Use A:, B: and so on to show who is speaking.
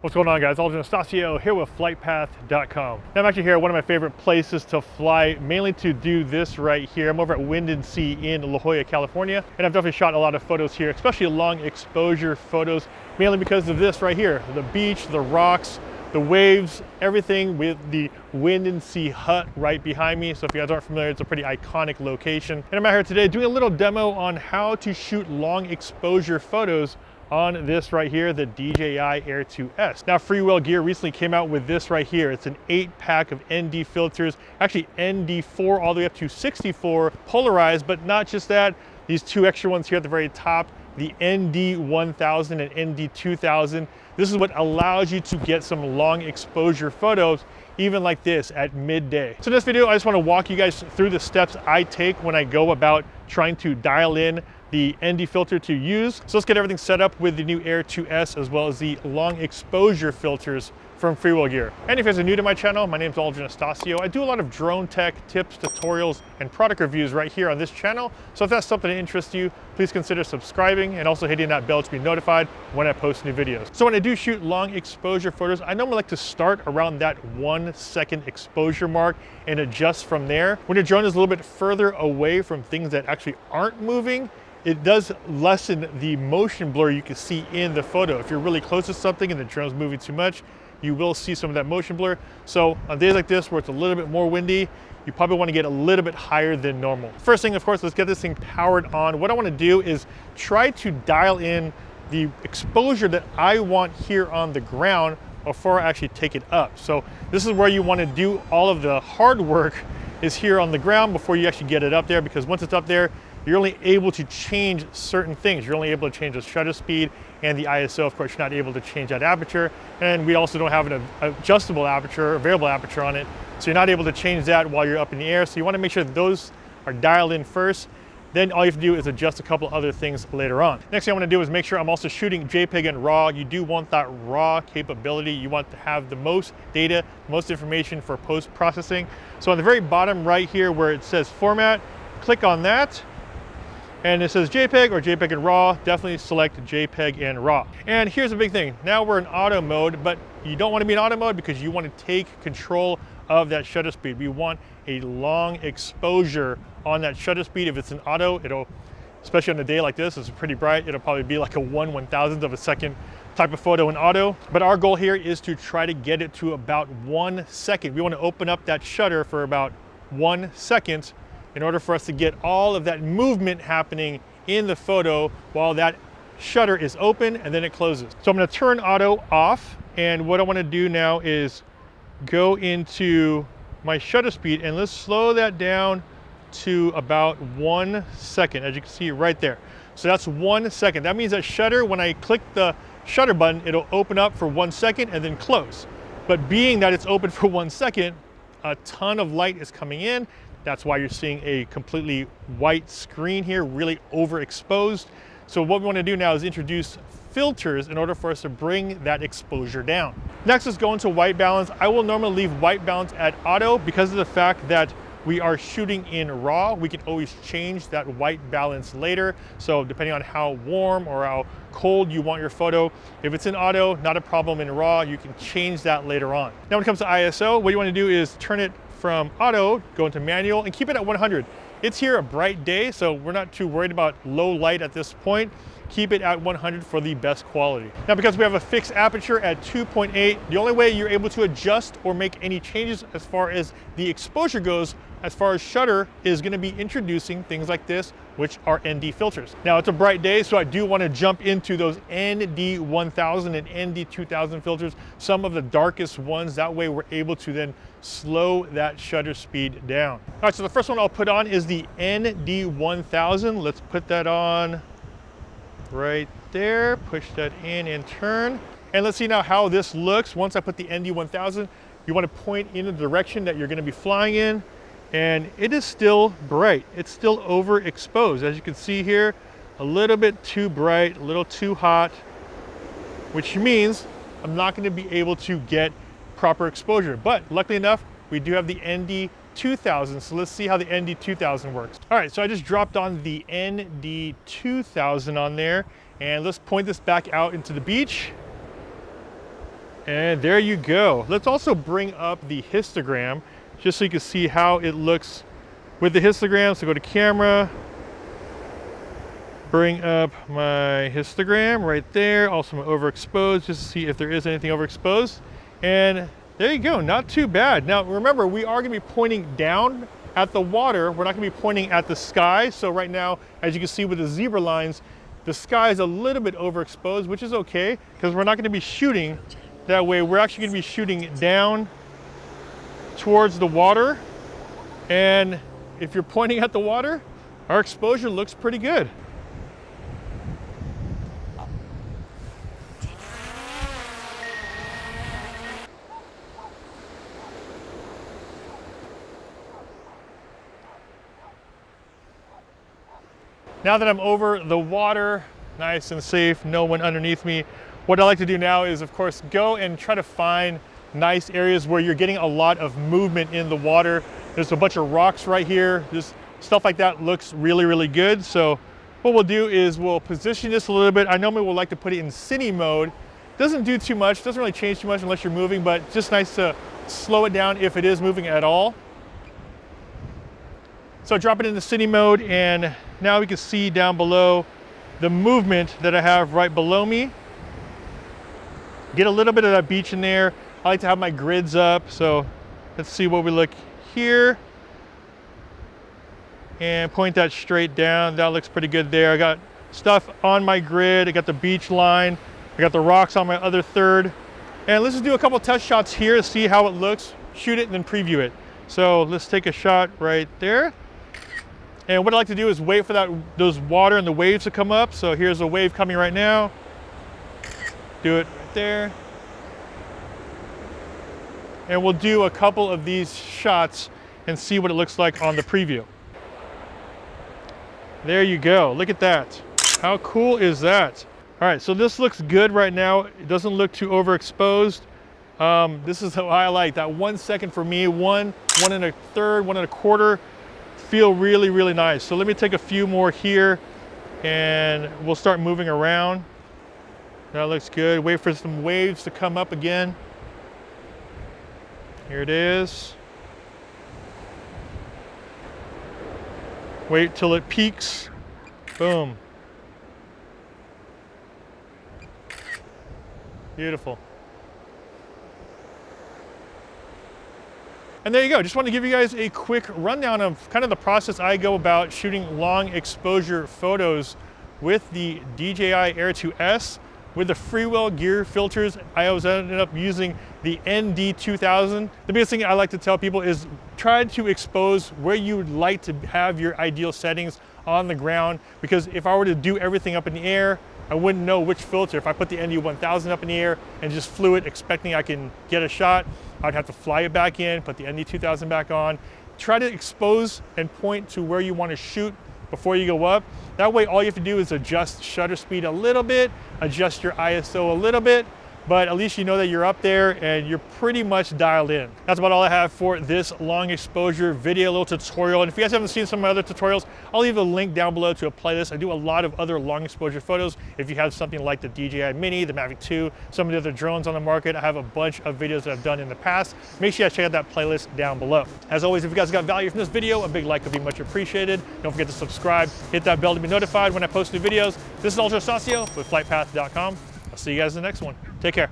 A: What's going on, guys? Anastasio here with FlytPath.com. I'm actually here at one of my favorite places to fly, mainly to do this right here. I'm over at Wind and Sea in La Jolla, California, and I've definitely shot a lot of photos here, especially long exposure photos, mainly because of this right here, the beach, the rocks, the waves, everything with the Wind and Sea hut right behind me. So if you guys aren't familiar, it's a pretty iconic location. And I'm out here today doing a little demo on how to shoot long exposure photos on this right here, the DJI Air 2S. Now, Freewell Gear recently came out with this right here. It's an 8-pack of ND filters, actually ND4 all the way up to 64 polarized, but not just that, these two extra ones here at the very top, the ND1000 and ND2000. This is what allows you to get some long exposure photos, even like this at midday. So in this video, I just want to walk you guys through the steps I take when I go about trying to dial in the ND filter to use. So let's get everything set up with the new Air 2S as well as the long exposure filters from Freewell Gear. And if you guys are new to my channel, my name is Anastasio. I do a lot of drone tech tips, tutorials, and product reviews right here on this channel. So if that's something that interests you, please consider subscribing and also hitting that bell to be notified when I post new videos. So when I do shoot long exposure photos, I normally like to start around that 1 second exposure mark and adjust from there. When your drone is a little bit further away from things that actually aren't moving, it does lessen the motion blur you can see in the photo. If you're really close to something and the drone's moving too much, you will see some of that motion blur. So on days like this where it's a little bit more windy, you probably want to get a little bit higher than normal. First thing, of course, let's get this thing powered on. What I want to do is try to dial in the exposure that I want here on the ground before I actually take it up. So this is where you want to do all of the hard work, is here on the ground before you actually get it up there, because once it's up there, you're only able to change certain things. You're only able to change the shutter speed and the ISO. Of course, you're not able to change that aperture. And we also don't have an adjustable aperture, a variable aperture on it. So you're not able to change that while you're up in the air. So you want to make sure that those are dialed in first. Then all you have to do is adjust a couple other things later on. Next thing I want to do is make sure I'm also shooting JPEG and RAW. You do want that RAW capability. You want to have the most data, most information for post-processing. So on the very bottom right here where it says format, click on that. And it says JPEG or JPEG and RAW. Definitely select JPEG and RAW. And here's a big thing. Now we're in auto mode, but you don't want to be in auto mode because you want to take control of that shutter speed. We want a long exposure on that shutter speed. If it's in auto, it'll, especially on a day like this, it's pretty bright, it'll probably be like a 1/1000th of a second type of photo in auto. But our goal here is to try to get it to about 1 second. We want to open up that shutter for about 1 second in order for us to get all of that movement happening in the photo while that shutter is open and then it closes. So I'm going to turn auto off, and what I want to do now is go into my shutter speed, and let's slow that down to about 1 second, as you can see right there. So that's 1 second. That means that shutter, when I click the shutter button, it'll open up for 1 second and then close. But being that it's open for 1 second, a ton of light is coming in. That's why you're seeing a completely white screen here, really overexposed. So what we want to do now is introduce filters in order for us to bring that exposure down. Next, let's go into white balance. I will normally leave white balance at auto because of the fact that we are shooting in RAW. We can always change that white balance later. So depending on how warm or how cold you want your photo, if it's in auto, not a problem. In RAW, you can change that later on. Now when it comes to ISO, what you want to do is turn it from auto, go into manual, and keep it at 100. It's here a bright day, so we're not too worried about low light at this point. Keep it at 100 for the best quality. Now, because we have a fixed aperture at 2.8, the only way you're able to adjust or make any changes as far as the exposure goes, as far as shutter, is going to be introducing things like this, which are ND filters. Now, it's a bright day, so I do want to jump into those ND1000 and ND2000 filters, some of the darkest ones. That way we're able to then slow that shutter speed down. All right, so the first one I'll put on is the ND1000. Let's put that on right there, push that in and turn. And let's see now how this looks. Once I put the ND1000, you want to point in the direction that you're going to be flying in, and it is still bright. It's still overexposed. As you can see here, a little bit too bright, a little too hot, which means I'm not going to be able to get proper exposure. But luckily enough, we do have the ND2000, so let's see how the ND2000 works. All right, so I just dropped on the ND2000 on there, and let's point this back out into the beach. And there you go. Let's also bring up the histogram just so you can see how it looks with the histogram. So go to camera, bring up my histogram right there. Also my overexposed, just to see if there is anything overexposed. And there you go, not too bad. Now remember, we are gonna be pointing down at the water. We're not gonna be pointing at the sky. So right now, as you can see with the zebra lines, the sky is a little bit overexposed, which is okay, because we're not gonna be shooting that way. We're actually gonna be shooting down towards the water. And if you're pointing at the water, our exposure looks pretty good. Now that I'm over the water, nice and safe, no one underneath me, what I like to do now is, of course, go and try to find nice areas where you're getting a lot of movement in the water. There's a bunch of rocks right here. Just stuff like that looks really, really good. So what we'll do is we'll position this a little bit. I normally would like to put it in cine mode. Doesn't do too much, doesn't really change too much unless you're moving, but just nice to slow it down if it is moving at all. So drop it into cine mode, and now we can see down below the movement that I have right below me. Get a little bit of that beach in there. I like to have my grids up, so let's see what we look here. And point that straight down. That looks pretty good there. I got stuff on my grid. I got the beach line. I got the rocks on my other third. And let's just do a couple test shots here to see how it looks. Shoot it and then preview it. So let's take a shot right there. And what I like to do is wait for those water and the waves to come up. So here's a wave coming right now. Do it right there. And we'll do a couple of these shots and see what it looks like on the preview. There you go, look at that. How cool is that? All right, so this looks good right now. It doesn't look too overexposed. This is how I like that 1 second for me, one and a third, 1 1/4, feel really, really nice. So let me take a few more here and we'll start moving around. That looks good. Wait for some waves to come up again. Here it is. Wait till it peaks. Boom. Beautiful. And there you go. Just want to give you guys a quick rundown of kind of the process I go about shooting long exposure photos with the DJI Air 2S. With the Freewell gear filters, I always ended up using the ND2000. The biggest thing I like to tell people is try to expose where you would like to have your ideal settings on the ground, because if I were to do everything up in the air, I wouldn't know which filter. If I put the ND1000 up in the air and just flew it expecting I can get a shot, I'd have to fly it back in, put the ND2000 back on. Try to expose and point to where you want to shoot before you go up. That way all you have to do is adjust shutter speed a little bit, adjust your ISO a little bit, but at least you know that you're up there and you're pretty much dialed in. That's about all I have for this long exposure video, little tutorial. And if you guys haven't seen some of my other tutorials, I'll leave a link down below to a playlist. I do a lot of other long exposure photos. If you have something like the DJI Mini, the Mavic 2, some of the other drones on the market, I have a bunch of videos that I've done in the past. Make sure you guys check out that playlist down below. As always, if you guys got value from this video, a big like would be much appreciated. Don't forget to subscribe, hit that bell to be notified when I post new videos. This is Ultra Stasio with FlytPath.com. I'll see you guys in the next one. Take care.